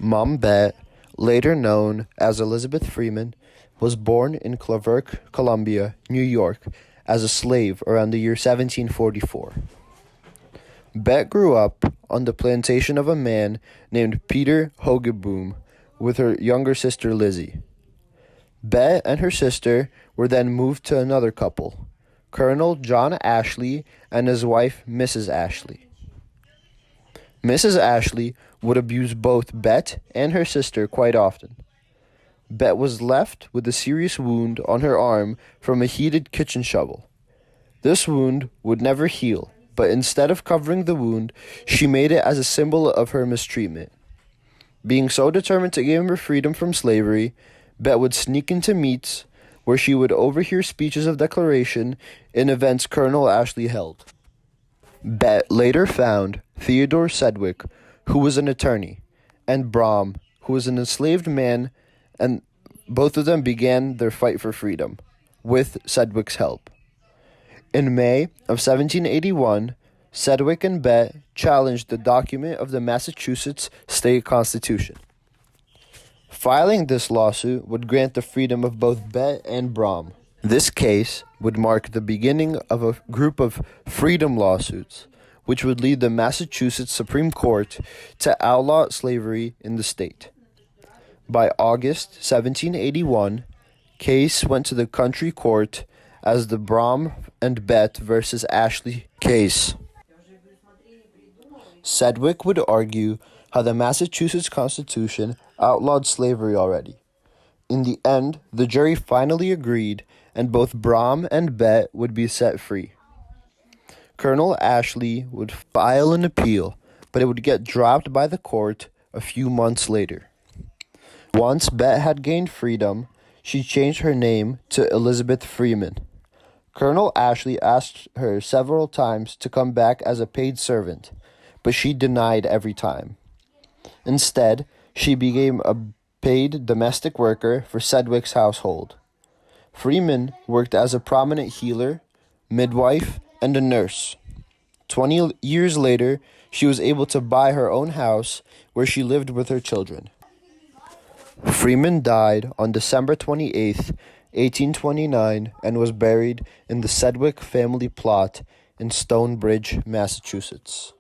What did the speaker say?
Mom Bett, later known as Elizabeth Freeman, was born in Cloverk, Columbia, New York, as a slave around the year 1744. Bett grew up on the plantation of a man named Peter Hogeboom with her younger sister Lizzie. Bett and her sister were then moved to another couple, Colonel John Ashley and his wife Mrs. Ashley. Mrs. Ashley would abuse both Bett and her sister quite often. Bett was left with a serious wound on her arm from a heated kitchen shovel. This wound would never heal, but instead of covering the wound, she made it as a symbol of her mistreatment. Being so determined to gain her freedom from slavery, Bett would sneak into meets where she would overhear speeches of declaration in events Colonel Ashley held. Bett later found Theodore Sedgwick, who was an attorney, and Brom, who was an enslaved man, and both of them began their fight for freedom, with Sedgwick's help. In May of 1781, Sedgwick and Bett challenged the document of the Massachusetts state constitution. Filing this lawsuit would grant the freedom of both Bett and Brom. This case would mark the beginning of a group of freedom lawsuits, which would lead the Massachusetts Supreme Court to outlaw slavery in the state. By August 1781, case went to the county court as the Brom and Bett versus Ashley case. Sedgwick would argue how the Massachusetts Constitution outlawed slavery already. In the end, the jury finally agreed, and both Brom and Bett would be set free. Colonel Ashley would file an appeal, but it would get dropped by the court a few months later. Once Bett had gained freedom, she changed her name to Elizabeth Freeman. Colonel Ashley asked her several times to come back as a paid servant, but she denied every time. Instead, she became a paid domestic worker for Sedgwick's household. Freeman worked as a prominent healer, midwife, and a nurse. 20 years later, she was able to buy her own house where she lived with her children. Freeman died on December 28, 1829, and was buried in the Sedgwick family plot in Stonebridge, Massachusetts.